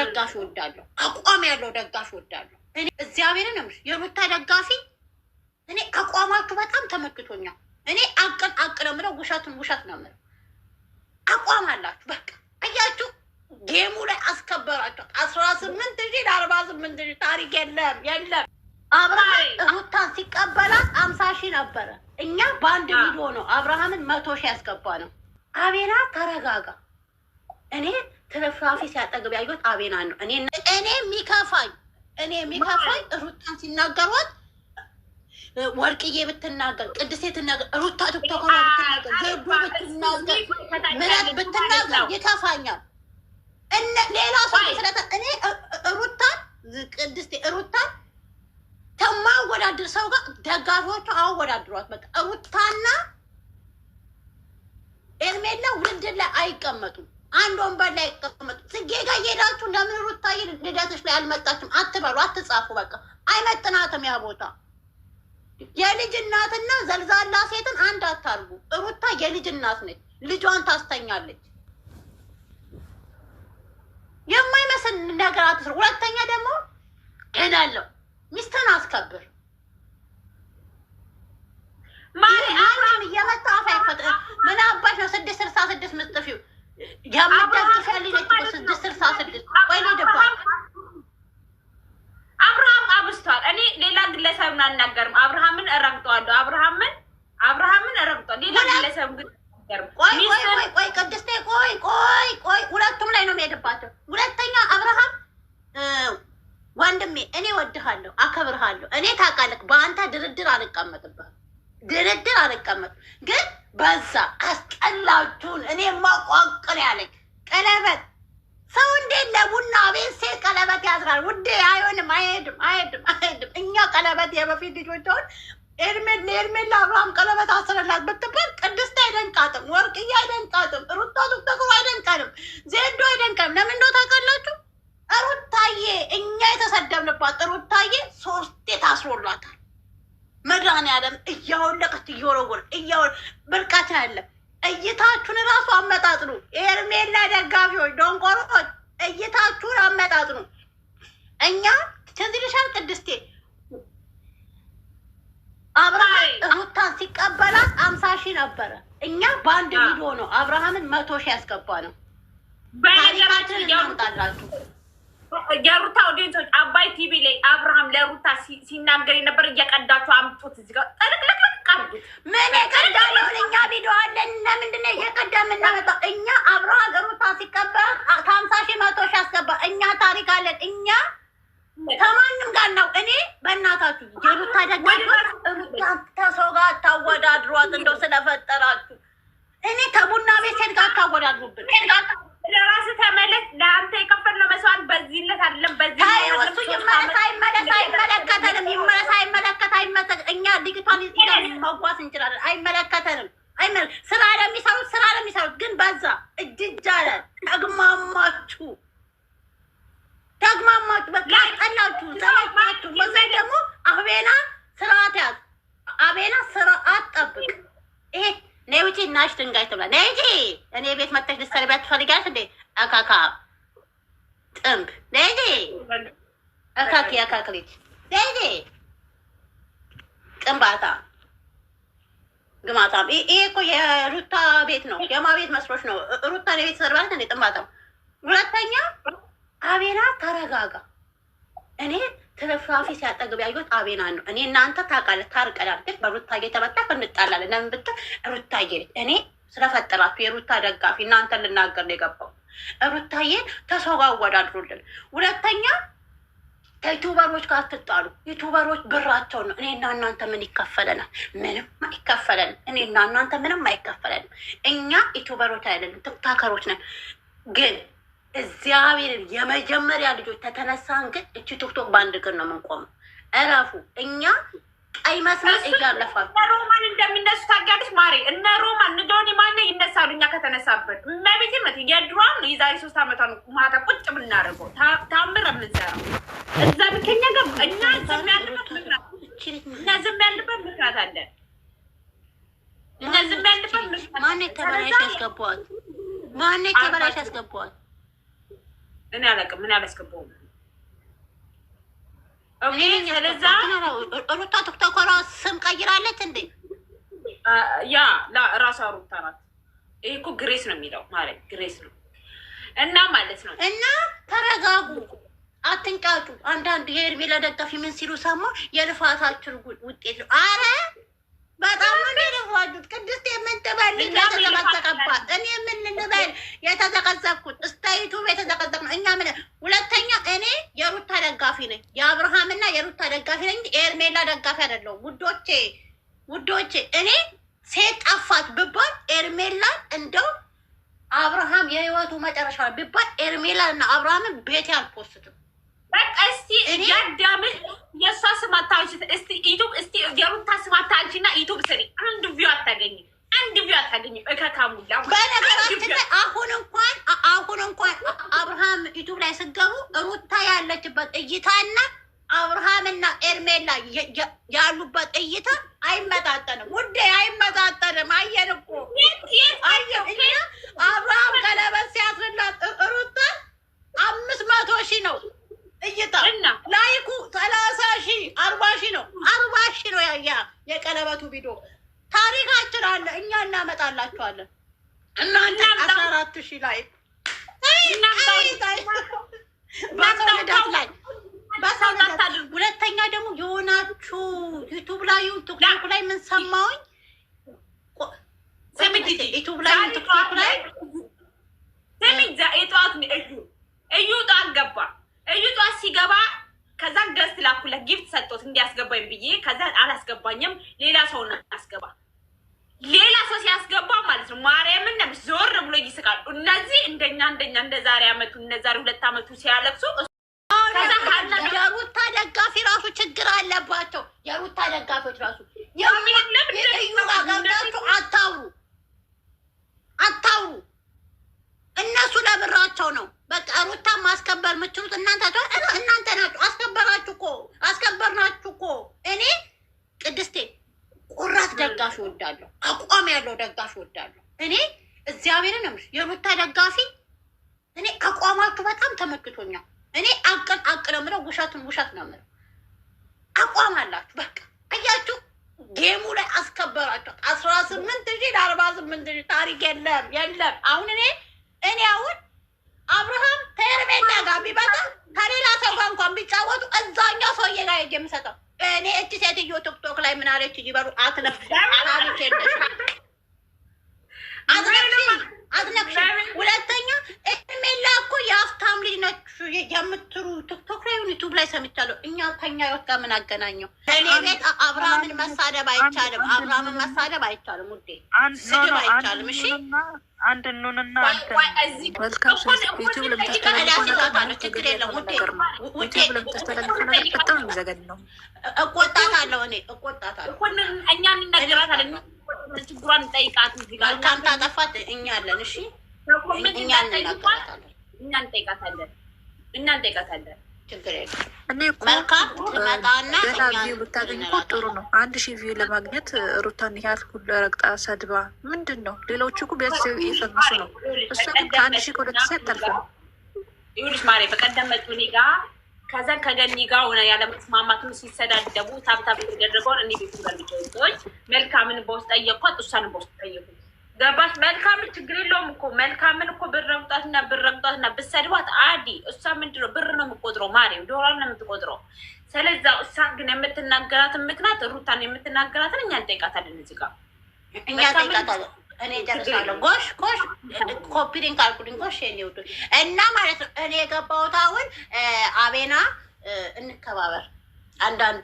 ደጋፊ ወዳለሁ፣ አቋም ያለው ደጋፊ ወዳለሁ። እኔ እግዚአብሔርን ነው የሩታ ደጋፊ። እኔ አቋማችሁ በጣም ተመክቶኛል። እኔ አቅን ነው የምለው፣ ውሸቱን ውሸት ነው የምለው። አቋም አላችሁ። በቃ አያችሁ፣ ጌሙ ላይ አስከበራችሁ። 18,000 ለ48,000 ታሪክ የለም። አብርሃም ሩታን ሲቀበላት 50,000 ነበረ። እኛ በአንድ ቪዲዮ ነው አብርሃምን 100,000 ያስገባ ነው። አቤና ተረጋጋ። እኔ ትርፍራፊ ሲያጠግብ ያዩት አቤና ነው። እኔ የሚከፋኝ ሩታን ሲናገሯት ወርቅዬ ብትናገር፣ ቅድሴ ትናገር፣ ሩታ ቲክቶከሯ ብትናገር፣ ዘዱ ብትናገር፣ ምረት ብትናገር ይከፋኛል። ሌላ ሰው ስለተ እኔ ሩታን ቅድስቴ ሩታን ከማወዳድር ሰው ጋር ደጋፊዎቹ አወዳድሯት። በቃ ሩታና ኤርሜላ ውድድር ላይ አይቀመጡም። አንድ ወንበር ላይ አይቀመጡም። ጽጌ ጋር እየሄዳችሁ ለምን ሩታዬ ልደትሽ ላይ አልመጣችም አትበሉ፣ አትጻፉ። በቃ አይመጥናትም ያ ቦታ። የልጅ እናትና ዘልዛላ ሴትን አንድ አታርጉ። ሩታ የልጅ እናት ነች፣ ልጇን ታስተኛለች። የማይመስል ነገር አትስሩ። ሁለተኛ ደግሞ ሄዳለሁ ሚስትን አስከብር። ማርያም እየመጣ አፋ ይፈጥ ምን አባሽ ነው 666 ምጥፊው ያመጣች ፈልገች 666 ወይ ልደባ አብርሃም አብስቷል። እኔ ሌላ ግለሰብን አናገርም። አብርሃምን እረግጠዋለሁ። አብርሃምን እረግጠዋለሁ። ሌላ ግለሰብ ግን ቆይ ቅድስቴ ቆይ ሁለቱም ላይ ነው የሚሄድባቸው። ሁለተኛ አብርሃም ወንድሜ እኔ ወድሃለሁ፣ አከብርሃለሁ። እኔ ታውቃለህ በአንተ ድርድር አልቀመጥብህም፣ ግን በዛ አስጠላችሁን። እኔ ማቋቅር ያለኝ ቀለበት ሰው እንዴት ለቡና ቤት ሴት ቀለበት ያዝራል? ውዴ አይሆንም፣ አይሄድም። እኛ ቀለበት የበፊት ልጆችን ኤርሜላ አብርሃም ቀለበት አስረላት ብትባል ቅድስት አይደንቃትም፣ ወርቅዬ አይደንቃትም፣ ሩታ ቱክተኩ አይደንቃትም፣ ዜዶ አይደንቃትም። ለምን እንደው ታውቃላችሁ? ሩታዬ እኛ የተሰደብንባት ሩታዬ 3 ታስሮላታል። መድኃኒዓለም እያወለቀች እየወረወረ ብርቃችን አይደለም። እይታችሁን እራሱ አመጣጥኑ። ኤርሜላ ደጋፊዎች ዶንቆሮች እይታችሁን አመጣጥኑ። እኛ ከዚህ ልሻል ቅድስቴ አብርሃም ሩታን ሲቀበላት 50,000 ነበረ። እኛ በአንድ ቪዲዮ ነው አብርሃምን 100,000 ያስገባ ነው። ታሪካችን ያምጣላችሁ። የሩታ ኦዲየንሶች አባይ ቲቪ ላይ አብርሃም ለሩታ ሲናገር የነበር እየቀዳችሁ አምጡት። እዚህ ጋር ጠልቅልቅልቅ አድርጉት። ምን የቀዳነውን እኛ ቪዲዮ አለን። ለምንድን ነው እየቀዳ የምናመጣው? እኛ አብርሃም ሩታ ሲቀበል 50,000 100,000 ያስገባ። እኛ ታሪክ አለን። እኛ ከማንም ጋር ነው። እኔ በእናታችሁ የሩታ ደጋፊዎች ሩታ ከሰው ጋር ታወዳድሯት። እንደው ስለፈጠራችሁ እኔ ከቡና ቤት ሴት ጋር ታወዳድሩብን። ለራስ ተመለስ። ለአንተ የከፈልነው መስዋዕት በዚህለት አይደለም። በዚህ እሱ አይመለከተንም። እኛ ልጅቷን ይዘን መጓዝ እንችላለን። አይመለከተንም። ስራ ለሚሰሩት ግን በዛ እጅ አለ። ተግማማችሁ በቃ ጠላችሁ፣ ዘመታችሁ። በዛ ደግሞ አቤና ስርዓት ያዝ። አቤና ስርዓት ጠብቅ። ይሄ ነይ ውጪ እናሽ ድንጋይ ትብላ። ነይ እንጂ እኔ ቤት መጥተሽ ልትሰልቢያት ትፈልጊያለሽ እንዴ? አካካ ጥንብ ነይ እንጂ አካክ ልጅ ነይ እንጂ ጥንባታ ግማታም። ይሄ እኮ የሩታ ቤት ነው። የማ ቤት መስሎሽ ነው? ሩታ ነው ቤት ተሰርባለት እንዴ? ጥንባታም። ሁለተኛ አቤና ተረጋጋ። እኔ ትርፍራፊ ሲያጠግብ ያዩት አቤና ነው። እኔ እናንተ ታውቃለህ፣ ታርቀናል። ግን በሩታዬ ተመጣፍ እንጣላለን። ለምን ብትል ሩታዬ እኔ ስለፈጠራችሁ የሩታ ደጋፊ እናንተን ልናገር ነው የገባው። ሩታዬን ከሰው ጋር አወዳድሩልን። ሁለተኛ ከዩቱበሮች ጋር አትጣሉ። ዩቱበሮች ብራቸው ነው። እኔና እናንተ ምን ይከፈለናል? ምንም አይከፈለንም። እኔና እናንተ ምንም አይከፈለንም። እኛ ዩቱበሮች አይደለም፣ ቲክቶከሮች ነን። ግን እግዚአብሔርን የመጀመሪያ ልጆች ተተነሳን። ግን እቺ ቲክቶክ በአንድ ግን ነው የምንቆመው። እረፉ። እኛ ቀይ መስመር እያለፋችሁ ሮማን እንደሚነሱ ታውቂያለሽ ማሬ። እነ ሮማን እነ ዶኒ ማነ ይነሳሉ እኛ ከተነሳበት። መቤትነት የድሯን ነው የዛሬ 3 ዓመቷ ነው ማታ ቁጭ ብናደርገው ታምር የምንሰራው እዛ ብከኛ ጋር እኛ ዝም ያለበት ምክንያት አለን። እኛ ዝም ያለበት ምክንያት ማን ተበላሽ ያስገባዋል? እኔ አላውቅም። ምን አላስገባውም። ኦኬ ስለዛ ሩታ ቲክቶከሯ ስም ቀይራለች እንዴ? ያ ራሷ ሩታ ናት። ይሄ እኮ ግሬስ ነው የሚለው ማለት ግሬስ ነው እና ማለት ነው። እና ተረጋጉ፣ አትንጫጩ። አንዳንድ የሄርሜላ ደጋፊ ምን ሲሉ ሰማ የልፋታችን ውጤት ነው። አረ በጣም ነው የለፋችሁት። ቅድስት የምትበል የተዘቀዘቀባት እኔ ምን ልበል የተዘቀዘቅኩት እስታይቱ የተዘቀዘቅ ነው። እኛ ምን ሁለተኛ እኔ የሩታ ደጋፊ ነኝ፣ የአብርሃምና የሩታ ደጋፊ ነኝ። የሄርሜላ ደጋፊ አይደለሁም ውዶቼ። እኔ ሴት ጠፋት ብባል ኤርሜላን እንደው አብርሃም የህይወቱ መጨረሻ ቢባል ኤርሜላን እና አብርሃምን ቤቴ አልፖስትም። በቃ እስቲ ያዳምን የእሷ ስም አታንሺ። እስቲ ዩቱብ እስቲ የሩታ ስም አታንሺ እና ዩቱብ ስሪ። አንድ ቪው አታገኝም። እከካሙላ በነገራችን ላይ አሁን እንኳን አብርሃም ዩቱብ ላይ ስገቡ ሩታ ያለችበት እይታና አብርሃምና ኤርሜላ ያሉበት እይታ አይመጣጠንም። ውዴ አይመጣጠንም። አየን እኮ እኛ አብርሃም ቀለበት ሲያስርላት ሩታ 500,000 ነው እይታ፣ ላይኩ 30,000 40,000 ነው 40,000 ነው ያ የቀለበቱ ቪዲዮ። ታሪካችን አለ፣ እኛ እናመጣላችኋለን። እናንተ 14,000 ላይ ሁለተኛ ደግሞ የሆናችሁ ዩቱብ ላይ ቲክቶክ ላይ ምን ሰማሁኝ? ዩቱብ ላይ ቲክቶክ ላይ እዩ ጧት ገባ። እዩ ጧት ሲገባ ከዛ ገስት ላኩለት ጊፍት ሰጥቶት እንዲያስገባኝ ብዬ ከዛ አላስገባኝም። ሌላ ሰው አስገባ። ሌላ ሰው ሲያስገባ ማለት ነው ማርያምን ነው ዞር ብሎ ይስቃሉ። እነዚህ እንደኛ እንደ ዛሬ አመቱ እነ ዛሬ 2 አመቱ ሲያለቅሱ የሩታ ደጋፊ ራሱ ችግር አለባቸው። የሩታ ደጋፊዎች ራሱ ገብታችሁ አታውሩ። እነሱ ለብራቸው ነው። በቃ ሩታ ማስከበር የምችሉት እናንተ ናችሁ። አስከበርናችሁ እኮ። እኔ ቅድስቴ ቁራት ደጋፊ ወዳለሁ፣ አቋም ያለው ደጋፊ ወዳለሁ። እኔ እግዚአብሔርን ነው የሩታ ደጋፊ። እኔ አቋማችሁ በጣም ተመክቶኛል። እኔ አቅ ነው የምለው፣ ውሸት ነው የምለው። አቋም አላችሁ። በቃ አያችሁ፣ ጌሙ ላይ አስከበራችሁ። 18,000 ለ48,000 ታሪክ የለም። አሁን እኔ አሁን አብርሃም ከሄርሜላ ጋር ቢመጣ ከሌላ ሰው ጋር እንኳን ቢጫወቱ እዛኛው ሰውዬ ጋር ሄጄ የምሰጠው እኔ። እቺ ሴትዮ ቲክቶክ ላይ ምን አለች ይበሉ። አትነፍሽ ሁለተኛ ኤርሜላ እኮ የሀብታም ልጅ ነች የምትሉ ቲክቶክ ላይ ዩቱብ ላይ ሰምቻለሁ። እኛ ከኛ ህይወት ጋር ምን አገናኘው? እኔ ቤት አብርሃምን መሳደብ አይቻልም። ውዴ ስድብ አይቻልም። እሺ አንድ እንሆንና ችግር የለም ውዴ። እቆጣታለሁ። እኛ እንነግራታለን። ችግሯን እንጠይቃት። መልካም ታጠፋት እኛ አለን። እሺ እኛ እንጠይቃታለን። ችግር የለም። መልካም ትመጣና ብታገኝ እኮ ጥሩ ነው። 1,000 ቪው ለማግኘት ሩታን ያህል ሁሉ ረግጣ ሰድባ ምንድን ነው? ሌሎቹ እኮ ቢያንስ እየፈመሱ ነው። እሷ ግን ከ1,000 ከ2,000 አታልፍም። ይኸውልሽ ማሬ በቀደም መጡ እኔ ጋር ከዛ ከገኒ ጋር ሆነ ያለመስማማትም ሲሰዳደቡ ታብታብ የተደረገውን እኔ ቤቱ ጋር መልካምን በውስጥ ጠየኳት፣ እሷንም በውስጥ ጠየቁ። ገባሽ? መልካምን ችግር የለውም እኮ መልካምን እኮ ብረግጧትና ብሰድቧት አዲ እሷ ምንድን ነው ብር ነው የምቆጥረው፣ ማርያም ዶላር ነው የምትቆጥረው። ስለዛ እሷ ግን የምትናገራትን ምክንያት ሩታን የምትናገራትን እኛ እንጠይቃታለን። እዚህ ጋር እኛ እንጠይቃታለን። እኔ ጨርሳለሁ። ጎሽ ኮፒሪን ካልኩልኝ ጎሽ እና ማለት ነው። እኔ የገባሁት አሁን አቤና እንከባበር አንዳንድ